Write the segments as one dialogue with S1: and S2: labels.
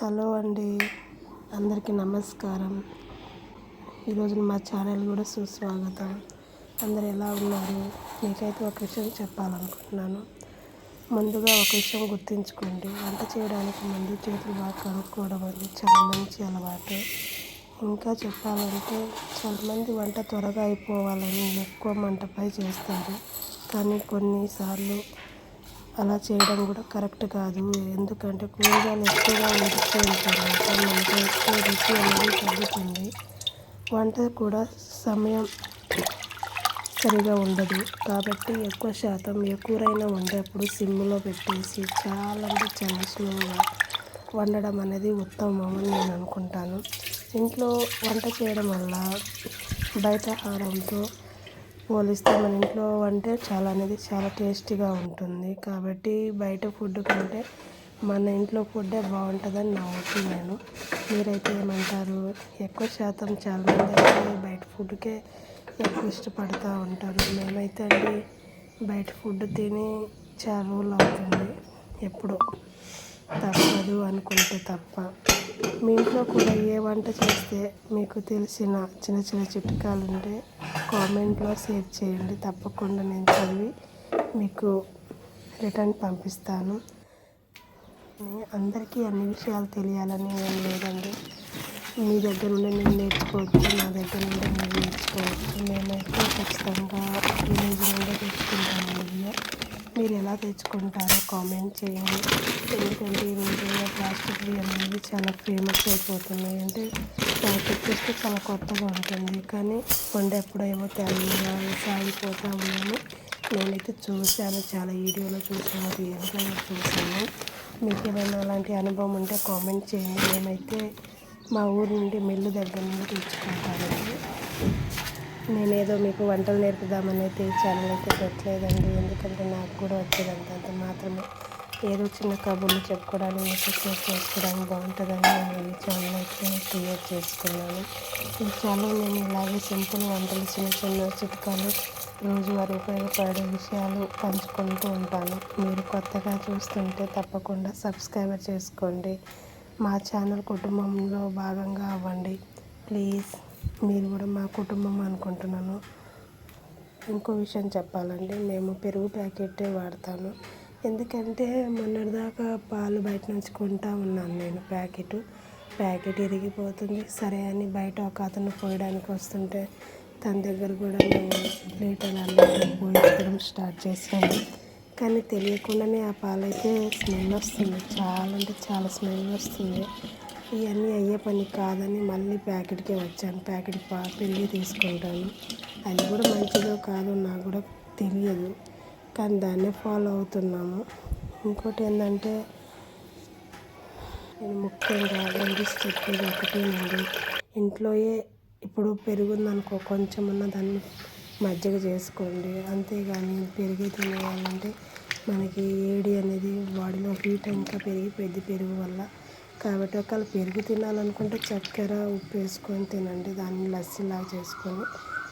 S1: Hello అండి, అందరికీ నమస్కారం. ఈరోజు మా ఛానల్ కూడా సుస్వాగతం. అందరు ఎలా ఉన్నారు? మీకైతే ఒక విషయం చెప్పాలనుకుంటున్నాను. ముందుగా ఒక విషయం గుర్తుంచుకోండి, వంట చేయడానికి ముందు చేతులు బాగా కడుక్కోవడం అనేది చాలా మంచి అలవాటు. ఇంకా చెప్పాలంటే చాలామంది వంట త్వరగా అయిపోవాలని ఎక్కువ మంటపై చేస్తారు, కానీ కొన్నిసార్లు అలా చేయడం కూడా కరెక్ట్ కాదు. ఎందుకంటే కూరగాయలు ఎక్కువగా ఉడికిపోయిన తర్వాత మనకు ఎక్కువ రుచి అనేది తగ్గుతుంది. వంట కూడా సమయం సరిగా ఉండదు. కాబట్టి ఎక్కువ శాతం ఏ కూరైనా వండేప్పుడు సిమ్లో పెట్టేసి చాలా స్లోగా వండడం అనేది ఉత్తమం అని నేను అనుకుంటాను. ఇంట్లో వంట చేయడం వల్ల బయట ఆహారంతో పోలిస్తే మన ఇంట్లో వంటే చాలా టేస్టీగా ఉంటుంది. కాబట్టి బయట ఫుడ్ కంటే మన ఇంట్లో ఫుడ్డే బాగుంటుందని నా ఒపీనియన్. మీరైతే ఏమంటారు? ఎక్కువ శాతం చాలామంది అయితే బయట ఫుడ్కే ఎక్కువ ఇష్టపడుతూ ఉంటారు. మేమైతే బయట ఫుడ్ తిని చాలా రోజులు అవుతుంది. ఎప్పుడు తప్పదు అనుకుంటే తప్ప. మీ ఇంట్లో కూడా ఏ వంట చేస్తే మీకు తెలిసిన చిన్న చిట్కాలు ఉంటే కామెంట్లో షేర్ చేయండి. తప్పకుండా నేను చదివి మీకు రిటర్న్ పంపిస్తాను. అందరికీ అన్ని విషయాలు తెలియాలని ఏం లేదండి. మీ దగ్గర నుండి నేను నేర్చుకోవచ్చు, నా దగ్గర నుండి మీరు నేర్చుకోవచ్చు. మేమైతే ఖచ్చితంగా విలేజ్ నుండి తెచ్చుకుంటాము. మీరు ఎలా తెచ్చుకుంటారో కామెంట్ చేయండి. ఎందుకంటే ఈ రోజుల్లో ప్లాస్టిక్ అనేవి చాలా ఫేమస్ అయిపోతున్నాయి. అంటే ప్లాస్టిక్ చూస్తే చాలా కొత్తగా ఉంటుంది, కానీ వండేప్పుడు ఏమో తెల్లగా సాగిపోతూ ఉన్నాము. నేనైతే చూశాను, చాలా వీడియోలో చూసాను, రియల్గా చూసాను. మీకు ఏమైనా అలాంటి అనుభవం ఉంటే కామెంట్ చేయండి. మేమైతే మా ఊరు నుండి మిల్లు దగ్గర నుండి తెచ్చుకుంటానండి. నేనేదో మీకు వంటలు నేర్పుదామని అయితే ఈ ఛానల్ అయితే పెట్టలేదండి. ఎందుకంటే నాకు కూడా వచ్చేదంత మాత్రమే. ఏదో చిన్న కబుర్లు చెప్పుకోవడానికి షేర్ చేసుకోవడానికి బాగుంటుందని నేను ఈ ఛానల్ అయితే క్రియేట్ చేసుకున్నాను. ఈ ఛానల్ నేను ఇలాగే సింపుల్ వంటలు, చిన్న చిట్కాలు, రోజువారీ ఉపయోగపడే విషయాలు పంచుకుంటూ ఉంటాను. మీరు కొత్తగా చూస్తుంటే తప్పకుండా సబ్స్క్రైబర్ చేసుకోండి. మా ఛానల్ కుటుంబంలో భాగంగా అవ్వండి ప్లీజ్. మీరు కూడా మా కుటుంబం అనుకుంటున్నాను. ఇంకో విషయం చెప్పాలండి, మేము పెరుగు ప్యాకెటే వాడతాను. ఎందుకంటే మొన్నటిదాకా పాలు బయట నుంచి కొంటా ఉన్నాను నేను. ప్యాకెట్ ఇరిగిపోతుంది సరే అని బయట ఒక అతను పోయడానికి వస్తుంటే తన దగ్గర కూడా మేము లీటర్లలో పోయడం స్టార్ట్ చేసాము. కానీ తెలియకుండానే ఆ పాలైతే స్మెల్ వస్తుంది, చాలా స్మెల్ వస్తుంది. ఇవన్నీ అయ్యే పని కాదని మళ్ళీ ప్యాకెట్కే వచ్చాను. పెరిగి తీసుకుంటాను. అది కూడా మంచిదో కాదో నాకు కూడా తెలియదు, కానీ దాన్నే ఫాలో అవుతున్నాము. ఇంకోటి ఏంటంటే నేను ముఖ్యంగా లేడీస్ చెప్పేది ఒకటేనండి, ఇంట్లోయే ఇప్పుడు పెరుగుందనుకో కొంచెం ఉన్న దాన్ని మజ్జిగ చేసుకోండి. అంతేగాని పెరిగి తినేయాలంటే మనకి వేడి అనేది బాడీలో హీట్ ఇంకా పెరిగిపోయింది పెరుగు వల్ల. కాబట్టి ఒకవేళ పెరుగు తినాలనుకుంటే చక్కెర ఉప్పు వేసుకొని తినండి, దాన్ని లస్సీలాగా చేసుకొని.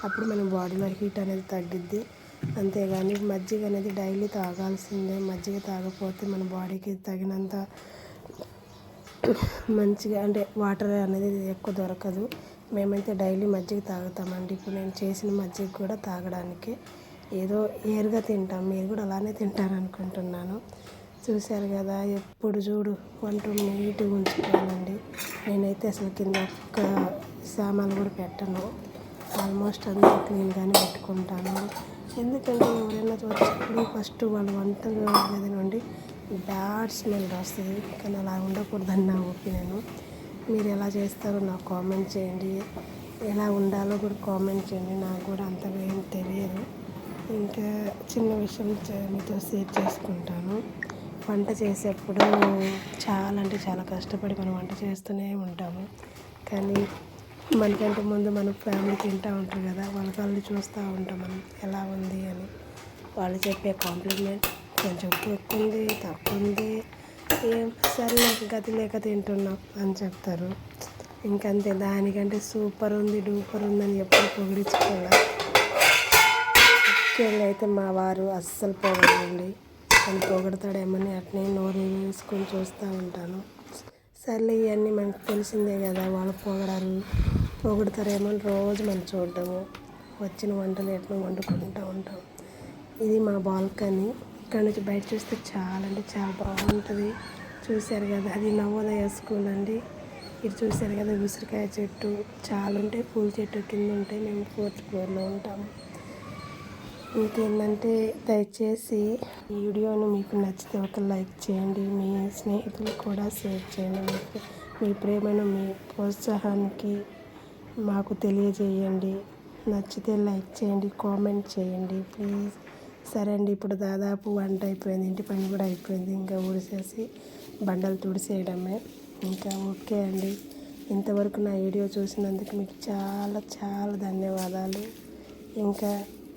S1: అప్పుడు మన బాడీలో హీట్ అనేది తగ్గిద్ది. అంతేగాని మజ్జిగ అనేది డైలీ తాగాల్సిందే. మజ్జిగ తాగకపోతే మన బాడీకి తగినంత మంచిగా వాటర్ అనేది ఎక్కువ దొరకదు. మేమైతే డైలీ మజ్జిగ తాగుతామండి. ఇప్పుడు నేను చేసిన మజ్జిగ కూడా తాగడానికి ఏదో ఏరుగా తింటాం. మీరు కూడా అలానే తింటారనుకుంటున్నాను. చూశారు కదా, ఎప్పుడు చూడు వంట నీట్గా ఉంచుకోవాలండి. నేనైతే అసలు కింద ఒక్క సామాన్లు కూడా పెట్టను. ఆల్మోస్ట్ అంతా క్లీన్గానే పెట్టుకుంటాను. ఎందుకంటే ఎవరైనా వచ్చినప్పుడు ఫస్ట్ వాళ్ళు వంట గది నుండి బ్యాడ్ స్మెల్ వస్తుంది, కానీ అలా ఉండకూడదని నా ఒపీనియన్. మీరు ఎలా చేస్తారో నాకు కామెంట్ చేయండి. ఎలా ఉండాలో కూడా కామెంట్ చేయండి. నాకు కూడా అంతగా ఏం తెలియదు. ఇంకా చిన్న విషయం మీతో షేర్ చేసుకుంటాను. వంట చేసేప్పుడు చాలా కష్టపడి మనం వంట చేస్తూనే ఉంటాము. కానీ మనకంటే ముందు మన ఫ్యామిలీ తింటూ ఉంటారు కదా, వాళ్ళని చూస్తూ ఉంటాం మనం ఎలా ఉంది అని. వాళ్ళు చెప్పే కాంప్లిమెంట్ కొంచెం ఎక్కువ ఉంది, తక్కువ ఉంది, ఏం సరే గతి లేక తింటున్నాం అని చెప్తారు. ఇంకంతే, దానికంటే సూపర్ ఉంది, డూపర్ ఉందని ఎప్పుడు పొగిడించుకోవాలి. ముఖ్యంగా అయితే మా వారు అస్సలు పొగడండి, కానీ పొగడతాడేమని అట్నే నోరు వేసుకొని చూస్తూ ఉంటాను. సర్లే ఇవన్నీ మనకు తెలిసిందే కదా, వాళ్ళు పొగుడతారేమో అని రోజు మనం చూడడము, వచ్చిన వంటలు ఎట్లా వండుకుంటూ ఉంటాం. ఇది మా బాల్కనీ. ఇక్కడ నుంచి బయట చూస్తే చాలా అంటే చాలా బాగుంటుంది. చూశారు కదా, అది నవోదయ స్కూల్ అండి. ఇది చూశారు కదా, ఉసిరికాయ చెట్టు చాలా ఉంటాయి, పూల చెట్టు కింద ఉంటాయి. మేము 4th ఫ్లోర్లో ఉంటాము. ఇంకేంటంటే దయచేసి ఈ వీడియోను మీకు నచ్చితే ఒక లైక్ చేయండి, మీ స్నేహితులు కూడా షేర్ చేయండి. మీ ప్రేమను, మీ ప్రోత్సాహానికి మాకు తెలియజేయండి. నచ్చితే లైక్ చేయండి, కామెంట్ చేయండి ప్లీజ్. సరే అండి, ఇప్పుడు దాదాపు వంట అయిపోయింది, ఇంటి పని కూడా అయిపోయింది. ఇంకా ఊడిసేసి బండలు తుడిసేయడమే. ఇంకా ఓకే అండి, ఇంతవరకు నా వీడియో చూసినందుకు మీకు చాలా చాలా ధన్యవాదాలు. ఇంకా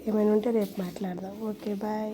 S1: ఏమైనా ఉంటే రేపు మాట్లాడదాం. Okay, bye.